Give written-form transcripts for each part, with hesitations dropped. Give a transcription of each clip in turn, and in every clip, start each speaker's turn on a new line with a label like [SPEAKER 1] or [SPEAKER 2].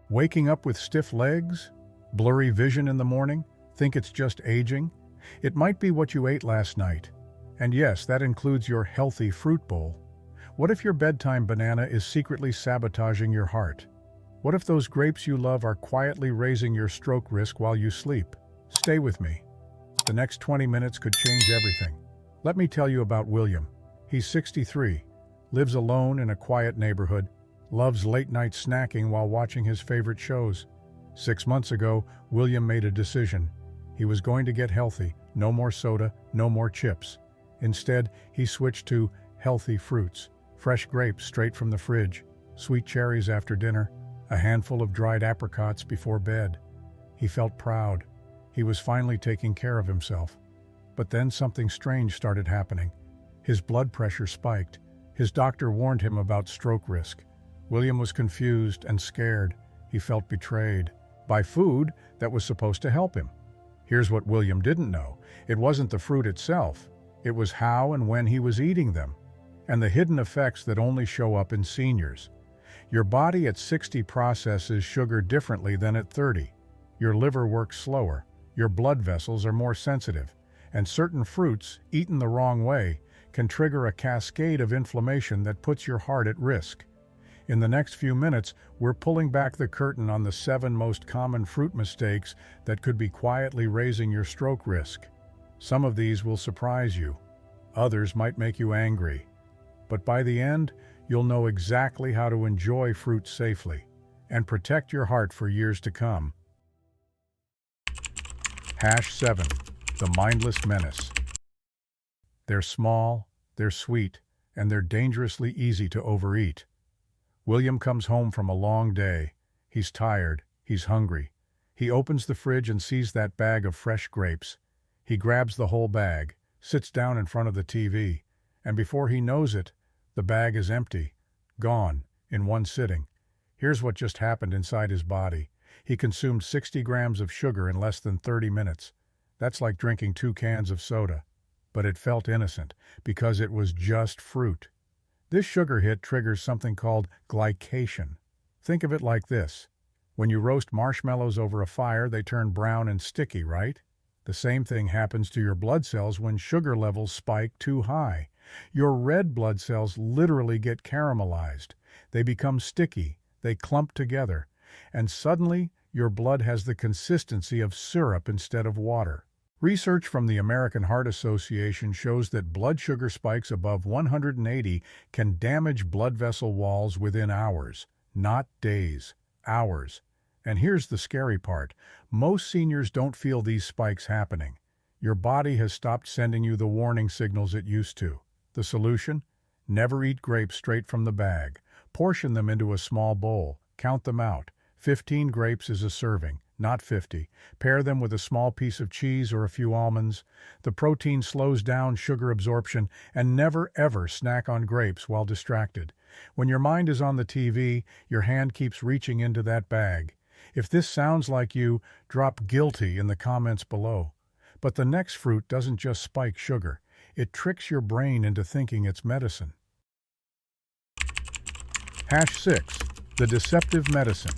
[SPEAKER 1] Waking up with stiff legs? Blurry vision in the morning? Think it's just aging? It might be what you ate last night. And yes, that includes your healthy fruit bowl. What if your bedtime banana is secretly sabotaging your heart? What if those grapes you love are quietly raising your stroke risk while you sleep? Stay with me. The next 20 minutes could change everything. Let me tell you about William. He's 63, lives alone in a quiet neighborhood, loves late-night snacking while watching his favorite shows. 6 months ago, William made a decision. He was going to get healthy, no more soda, no more chips. Instead, he switched to healthy fruits, fresh grapes straight from the fridge, sweet cherries after dinner, a handful of dried apricots before bed. He felt proud. He was finally taking care of himself. But then something strange started happening. His blood pressure spiked. His doctor warned him about stroke risk. William was confused and scared. He felt betrayed by food that was supposed to help him. Here's what William didn't know. It wasn't the fruit itself. It was how and when he was eating them, and the hidden effects that only show up in seniors. Your body at 60 processes sugar differently than at 30. Your liver works slower. Your blood vessels are more sensitive. And certain fruits, eaten the wrong way, can trigger a cascade of inflammation that puts your heart at risk. In the next few minutes, we're pulling back the curtain on the 7 most common fruit mistakes that could be quietly raising your stroke risk. Some of these will surprise you. Others might make you angry. But by the end, you'll know exactly how to enjoy fruit safely and protect your heart for years to come. #7. The mindless menace. They're small, they're sweet, and they're dangerously easy to overeat. William comes home from a long day. He's tired, he's hungry. He opens the fridge and sees that bag of fresh grapes. He grabs the whole bag, sits down in front of the TV, and before he knows it, the bag is empty, gone, in one sitting. Here's what just happened inside his body. He consumed 60 grams of sugar in less than 30 minutes. That's like drinking 2 cans of soda. But it felt innocent, because it was just fruit. This sugar hit triggers something called glycation. Think of it like this. When you roast marshmallows over a fire, they turn brown and sticky, right? The same thing happens to your blood cells when sugar levels spike too high. Your red blood cells literally get caramelized. They become sticky, they clump together, and suddenly your blood has the consistency of syrup instead of water. Research from the American Heart Association shows that blood sugar spikes above 180 can damage blood vessel walls within hours, not days, hours. And here's the scary part. Most seniors don't feel these spikes happening. Your body has stopped sending you the warning signals it used to. The solution? Never eat grapes straight from the bag. Portion them into a small bowl. Count them out. 15 grapes is a serving, not 50. Pair them with a small piece of cheese or a few almonds. The protein slows down sugar absorption, and never ever snack on grapes while distracted. When your mind is on the TV, your hand keeps reaching into that bag. If this sounds like you, drop guilty in the comments below. But the next fruit doesn't just spike sugar. It tricks your brain into thinking it's medicine. #6. The deceptive medicine.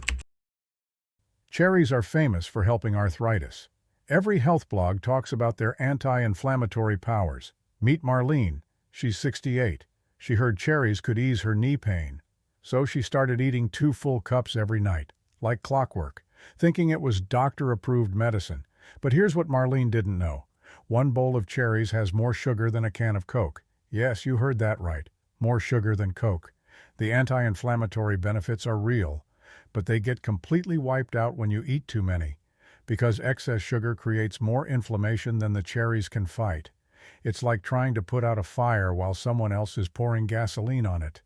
[SPEAKER 1] Cherries are famous for helping arthritis. Every health blog talks about their anti-inflammatory powers. Meet Marlene. She's 68. She heard cherries could ease her knee pain. So she started eating 2 full cups every night, like clockwork, thinking it was doctor-approved medicine. But here's what Marlene didn't know. 1 bowl of cherries has more sugar than a can of Coke. Yes, you heard that right. More sugar than Coke. The anti-inflammatory benefits are real, but they get completely wiped out when you eat too many, because excess sugar creates more inflammation than the cherries can fight. It's like trying to put out a fire while someone else is pouring gasoline on it.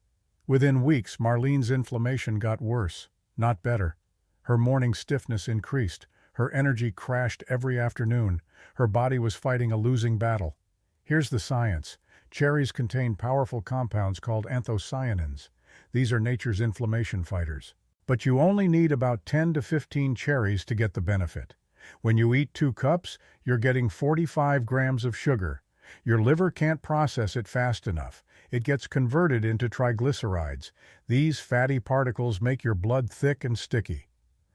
[SPEAKER 1] Within weeks, Marlene's inflammation got worse, not better. Her morning stiffness increased. Her energy crashed every afternoon. Her body was fighting a losing battle. Here's the science. Cherries contain powerful compounds called anthocyanins. These are nature's inflammation fighters. But you only need about 10 to 15 cherries to get the benefit. When you eat 2 cups, you're getting 45 grams of sugar. Your liver can't process it fast enough. It gets converted into triglycerides. These fatty particles make your blood thick and sticky.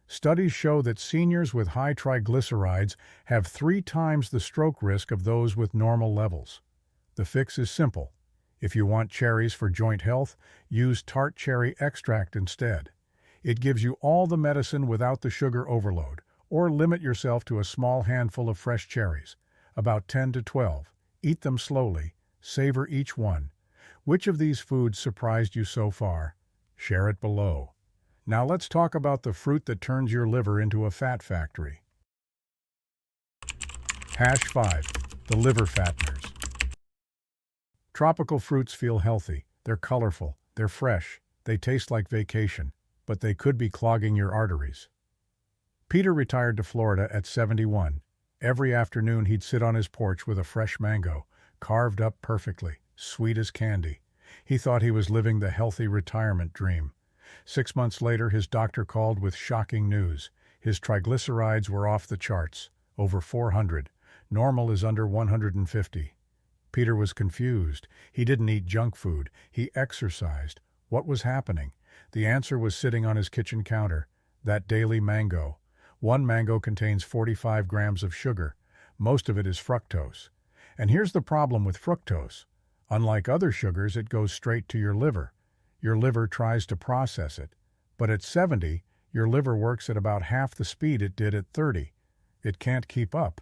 [SPEAKER 1] Studies show that seniors with high triglycerides have 3 times the stroke risk of those with normal levels. The fix is simple. If you want cherries for joint health, use tart cherry extract instead. It gives you all the medicine without the sugar overload, or limit yourself to a small handful of fresh cherries, about 10 to 12. Eat them slowly, savor each one. Which of these foods surprised you so far? Share it below. Now let's talk about the fruit that turns your liver into a fat factory. Hash 5. The liver fatteners. Tropical fruits feel healthy, they're colorful, they're fresh, they taste like vacation, but they could be clogging your arteries. Peter retired to Florida at 71. Every afternoon he'd sit on his porch with a fresh mango, carved up perfectly, sweet as candy. He thought he was living the healthy retirement dream. 6 months later, his doctor called with shocking news. His triglycerides were off the charts, over 400. Normal is under 150. Peter was confused. He didn't eat junk food. He exercised. What was happening? The answer was sitting on his kitchen counter. That daily mango. One mango contains 45 grams of sugar. Most of it is fructose. And here's the problem with fructose. Unlike other sugars, it goes straight to your liver. Your liver tries to process it. But at 70, your liver works at about half the speed it did at 30. It can't keep up.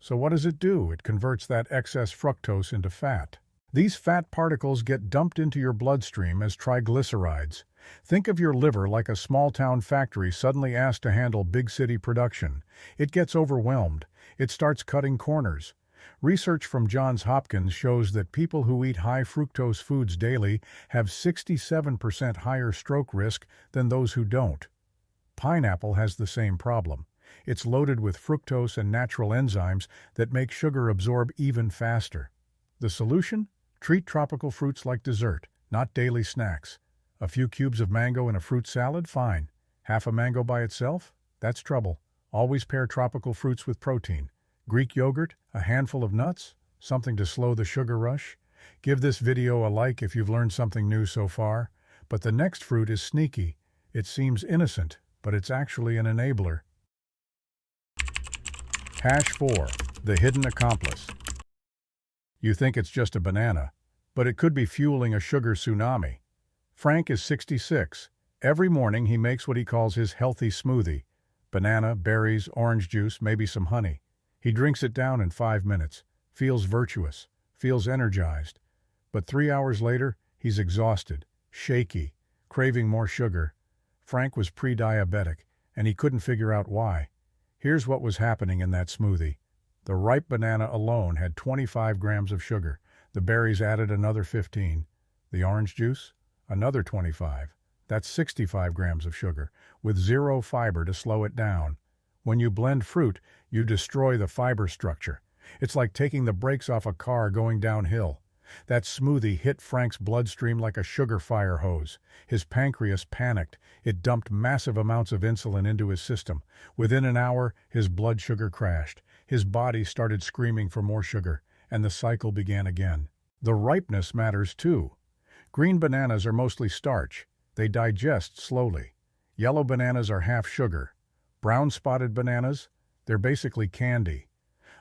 [SPEAKER 1] So what does it do? It converts that excess fructose into fat. These fat particles get dumped into your bloodstream as triglycerides. Think of your liver like a small-town factory suddenly asked to handle big city production. It gets overwhelmed. It starts cutting corners. Research from Johns Hopkins shows that people who eat high fructose foods daily have 67% higher stroke risk than those who don't. Pineapple has the same problem. It's loaded with fructose and natural enzymes that make sugar absorb even faster. The solution? Treat tropical fruits like dessert, not daily snacks. A few cubes of mango in a fruit salad? Fine. Half a mango by itself? That's trouble. Always pair tropical fruits with protein. Greek yogurt? A handful of nuts? Something to slow the sugar rush? Give this video a like if you've learned something new so far. But the next fruit is sneaky. It seems innocent, but it's actually an enabler. Hash 4. The hidden accomplice. You think it's just a banana, but it could be fueling a sugar tsunami. Frank is 66. Every morning he makes what he calls his healthy smoothie. Banana, berries, orange juice, maybe some honey. He drinks it down in 5 minutes, feels virtuous, feels energized. But 3 hours later, he's exhausted, shaky, craving more sugar. Frank was pre-diabetic, and he couldn't figure out why. Here's what was happening in that smoothie. The ripe banana alone had 25 grams of sugar. The berries added another 15. The orange juice? Another 25. That's 65 grams of sugar, with zero fiber to slow it down. When you blend fruit, you destroy the fiber structure. It's like taking the brakes off a car going downhill. That smoothie hit Frank's bloodstream like a sugar fire hose. His pancreas panicked. It dumped massive amounts of insulin into his system. Within an hour, his blood sugar crashed. His body started screaming for more sugar, and the cycle began again. The ripeness matters too. Green bananas are mostly starch. They digest slowly. Yellow bananas are half sugar. Brown spotted bananas? They're basically candy.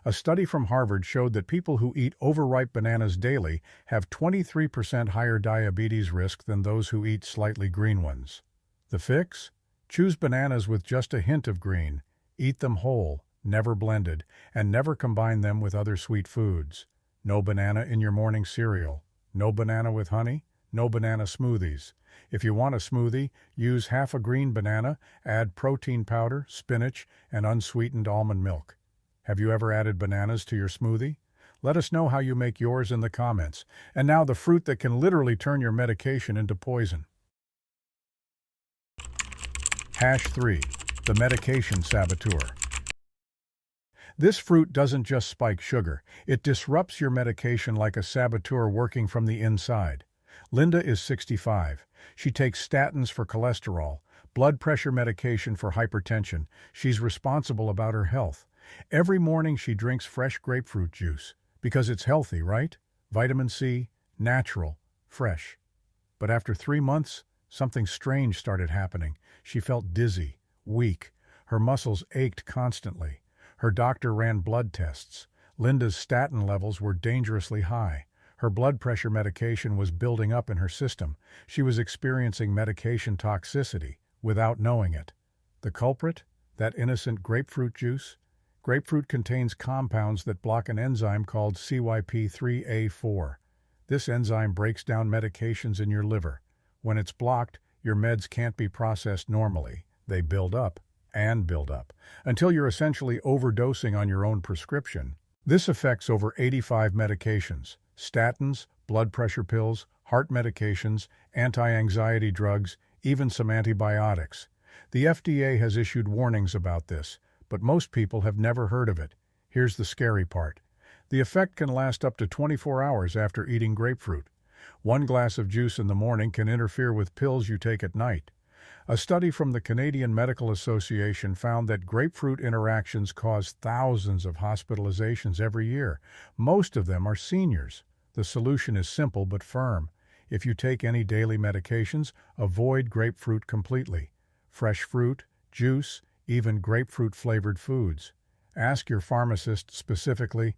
[SPEAKER 1] A study from Harvard showed that people who eat overripe bananas daily have 23% higher diabetes risk than those who eat slightly green ones. The fix? Choose bananas with just a hint of green. Eat them whole, never blended, and never combine them with other sweet foods. No banana in your morning cereal. No banana with honey. No banana smoothies. If you want a smoothie, use half a green banana, add protein powder, spinach, and unsweetened almond milk. Have you ever added bananas to your smoothie? Let us know how you make yours in the comments. And now the fruit that can literally turn your medication into poison. Hash 3. The medication saboteur. This fruit doesn't just spike sugar, it disrupts your medication like a saboteur working from the inside. Linda is 65. She takes statins for cholesterol, blood pressure medication for hypertension. She's responsible about her health. Every morning she drinks fresh grapefruit juice, because it's healthy, right? Vitamin C, natural, fresh. But after 3 months, something strange started happening. She felt dizzy, weak. Her muscles ached constantly. Her doctor ran blood tests. Linda's statin levels were dangerously high. Her blood pressure medication was building up in her system. She was experiencing medication toxicity without knowing it. The culprit? That innocent grapefruit juice? Grapefruit contains compounds that block an enzyme called CYP3A4. This enzyme breaks down medications in your liver. When it's blocked, your meds can't be processed normally. They build up and build up until you're essentially overdosing on your own prescription. This affects over 85 medications: statins, blood pressure pills, heart medications, anti-anxiety drugs, even some antibiotics. The FDA has issued warnings about this, but most people have never heard of it. Here's the scary part. The effect can last up to 24 hours after eating grapefruit. One glass of juice in the morning can interfere with pills you take at night. A study from the Canadian Medical Association found that grapefruit interactions cause thousands of hospitalizations every year. Most of them are seniors. The solution is simple but firm. If you take any daily medications, avoid grapefruit completely. Fresh fruit, juice, even grapefruit-flavored foods. Ask your pharmacist specifically,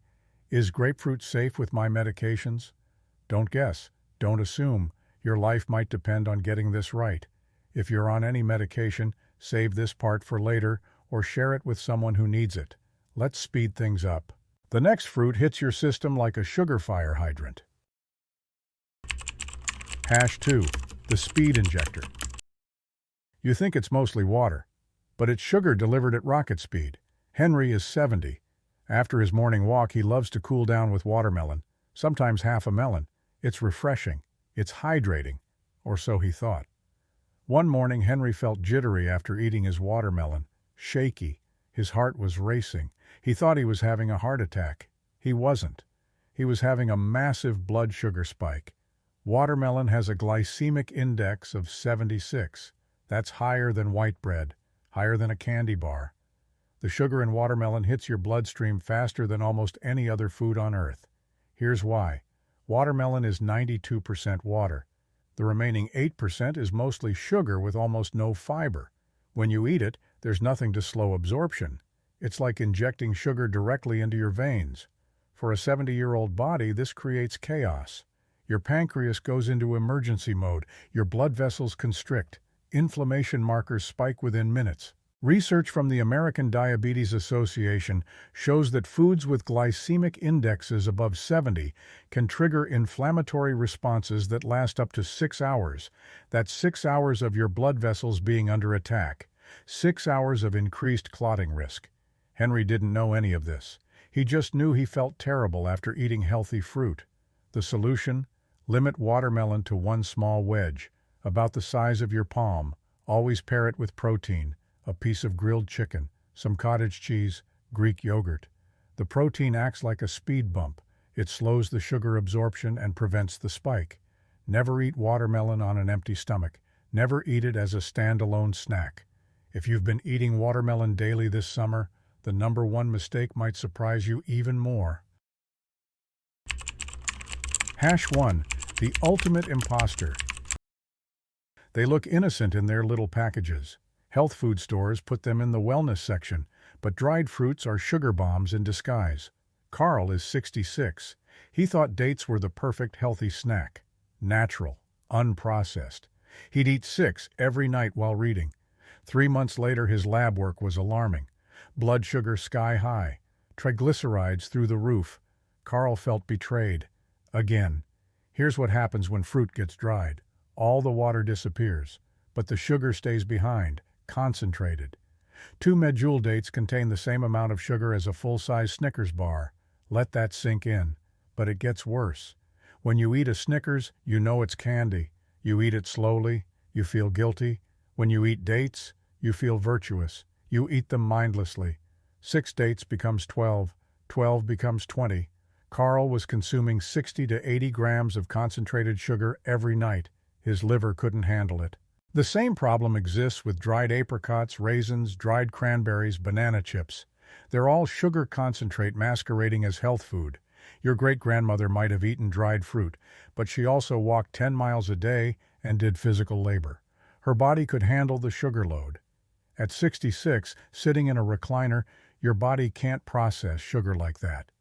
[SPEAKER 1] is grapefruit safe with my medications? Don't guess. Don't assume. Your life might depend on getting this right. If you're on any medication, save this part for later or share it with someone who needs it. Let's speed things up. The next fruit hits your system like a sugar fire hydrant. Hash 2. The speed injector. You think it's mostly water, but it's sugar delivered at rocket speed. Henry is 70. After his morning walk, he loves to cool down with watermelon, sometimes half a melon. It's refreshing. It's hydrating. Or so he thought. One morning, Henry felt jittery after eating his watermelon, shaky. His heart was racing. He thought he was having a heart attack. He wasn't. He was having a massive blood sugar spike. Watermelon has a glycemic index of 76. That's higher than white bread, higher than a candy bar. The sugar in watermelon hits your bloodstream faster than almost any other food on earth. Here's why. Watermelon is 92% water. The remaining 8% is mostly sugar with almost no fiber. When you eat it, there's nothing to slow absorption. It's like injecting sugar directly into your veins. For a 70-year-old body, this creates chaos. Your pancreas goes into emergency mode. Your blood vessels constrict. Inflammation markers spike within minutes. Research from the American Diabetes Association shows that foods with glycemic indexes above 70 can trigger inflammatory responses that last up to 6 hours. That's 6 hours of your blood vessels being under attack. 6 hours of increased clotting risk. Henry didn't know any of this. He just knew he felt terrible after eating healthy fruit. The solution? Limit watermelon to one small wedge, about the size of your palm. Always pair it with protein. A piece of grilled chicken, some cottage cheese, Greek yogurt. The protein acts like a speed bump. It slows the sugar absorption and prevents the spike. Never eat watermelon on an empty stomach. Never eat it as a standalone snack. If you've been eating watermelon daily this summer, the number one mistake might surprise you even more. Hash 1. The ultimate imposter. They look innocent in their little packages. Health food stores put them in the wellness section, but dried fruits are sugar bombs in disguise. Carl is 66. He thought dates were the perfect healthy snack. Natural, unprocessed. He'd eat 6 every night while reading. 3 months later, his lab work was alarming. Blood sugar sky high. Triglycerides through the roof. Carl felt betrayed. Again. Here's what happens when fruit gets dried. All the water disappears, but the sugar stays behind. Concentrated. 2 medjool dates contain the same amount of sugar as a full-size Snickers bar. Let that sink in. But it gets worse. When you eat a Snickers, you know it's candy. You eat it slowly. You feel guilty. When you eat dates, you feel virtuous. You eat them mindlessly. 6 dates becomes 12. 12 becomes 20. Carl was consuming 60 to 80 grams of concentrated sugar every night. His liver couldn't handle it. The same problem exists with dried apricots, raisins, dried cranberries, banana chips. They're all sugar concentrate masquerading as health food. Your great-grandmother might have eaten dried fruit, but she also walked 10 miles a day and did physical labor. Her body could handle the sugar load. At 66, sitting in a recliner, your body can't process sugar like that.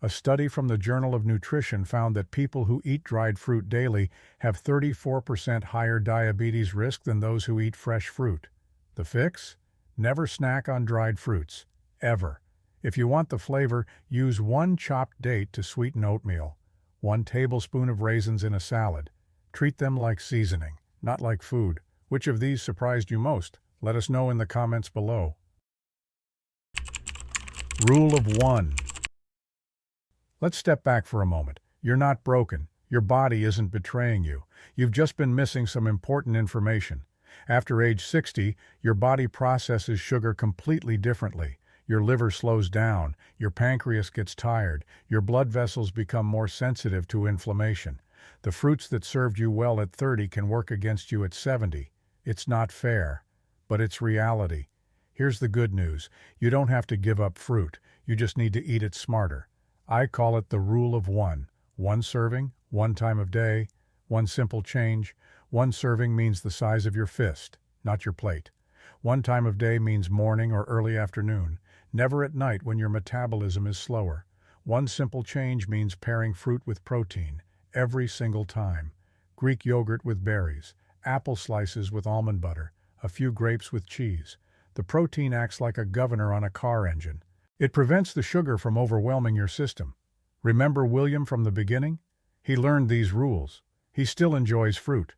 [SPEAKER 1] A study from the Journal of Nutrition found that people who eat dried fruit daily have 34% higher diabetes risk than those who eat fresh fruit. The fix? Never snack on dried fruits. Ever. If you want the flavor, use 1 chopped date to sweeten oatmeal, 1 tablespoon of raisins in a salad. Treat them like seasoning, not like food. Which of these surprised you most? Let us know in the comments below. Rule of 1. Let's step back for a moment. You're not broken. Your body isn't betraying you. You've just been missing some important information. After age 60, your body processes sugar completely differently. Your liver slows down, your pancreas gets tired, your blood vessels become more sensitive to inflammation. The fruits that served you well at 30 can work against you at 70. It's not fair, but it's reality. Here's the good news. You don't have to give up fruit. You just need to eat it smarter. I call it the rule of 1. 1 serving, 1 time of day, 1 simple change. 1 serving means the size of your fist, not your plate. 1 time of day means morning or early afternoon, never at night when your metabolism is slower. 1 simple change means pairing fruit with protein, every single time. Greek yogurt with berries, apple slices with almond butter, a few grapes with cheese. The protein acts like a governor on a car engine. It prevents the sugar from overwhelming your system. Remember William from the beginning? He learned these rules. He still enjoys fruit.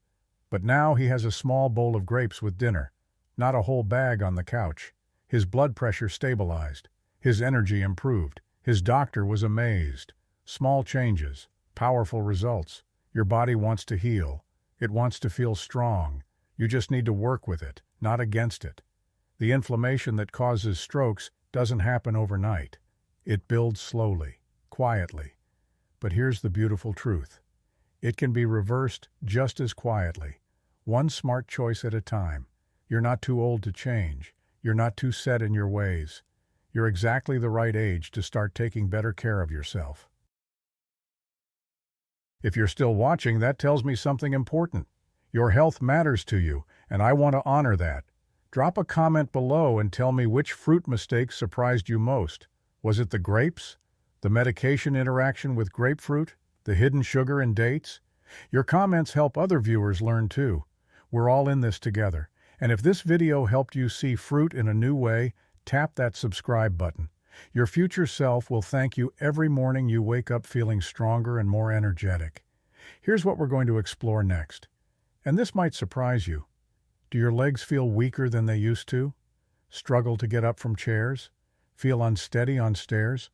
[SPEAKER 1] But now he has a small bowl of grapes with dinner, not a whole bag on the couch. His blood pressure stabilized. His energy improved. His doctor was amazed. Small changes, powerful results. Your body wants to heal. It wants to feel strong. You just need to work with it, not against it. The inflammation that causes strokes doesn't happen overnight. It builds slowly, quietly. But here's the beautiful truth. It can be reversed just as quietly. 1 smart choice at a time. You're not too old to change. You're not too set in your ways. You're exactly the right age to start taking better care of yourself. If you're still watching, that tells me something important. Your health matters to you, and I want to honor that. Drop a comment below and tell me which fruit mistake surprised you most. Was it the grapes? The medication interaction with grapefruit? The hidden sugar in dates? Your comments help other viewers learn too. We're all in this together. And if this video helped you see fruit in a new way, tap that subscribe button. Your future self will thank you every morning you wake up feeling stronger and more energetic. Here's what we're going to explore next. And this might surprise you. Do your legs feel weaker than they used to? Struggle to get up from chairs? Feel unsteady on stairs?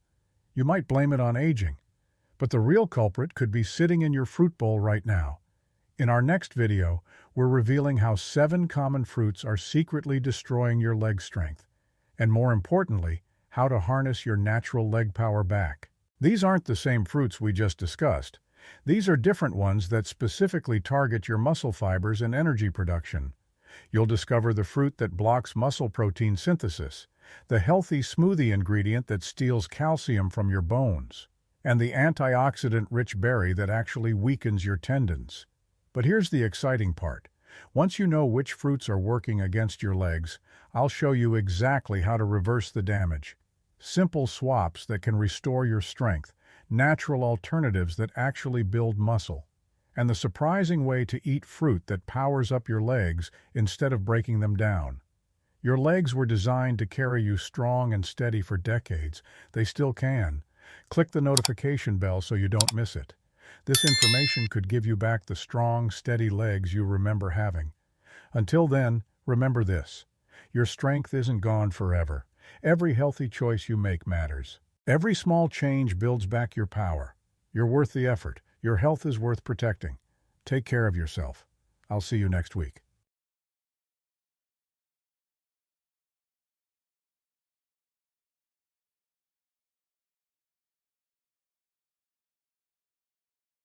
[SPEAKER 1] You might blame it on aging. But the real culprit could be sitting in your fruit bowl right now. In our next video, we're revealing how 7 common fruits are secretly destroying your leg strength. And more importantly, how to harness your natural leg power back. These aren't the same fruits we just discussed. These are different ones that specifically target your muscle fibers and energy production. You'll discover the fruit that blocks muscle protein synthesis, the healthy smoothie ingredient that steals calcium from your bones, and the antioxidant-rich berry that actually weakens your tendons. But here's the exciting part. Once you know which fruits are working against your legs, I'll show you exactly how to reverse the damage. Simple swaps that can restore your strength, natural alternatives that actually build muscle, and the surprising way to eat fruit that powers up your legs instead of breaking them down. Your legs were designed to carry you strong and steady for decades. They still can. Click the notification bell so you don't miss it. This information could give you back the strong, steady legs you remember having. Until then, remember this. Your strength isn't gone forever. Every healthy choice you make matters. Every small change builds back your power. You're worth the effort. Your health is worth protecting. Take care of yourself. I'll see you next week.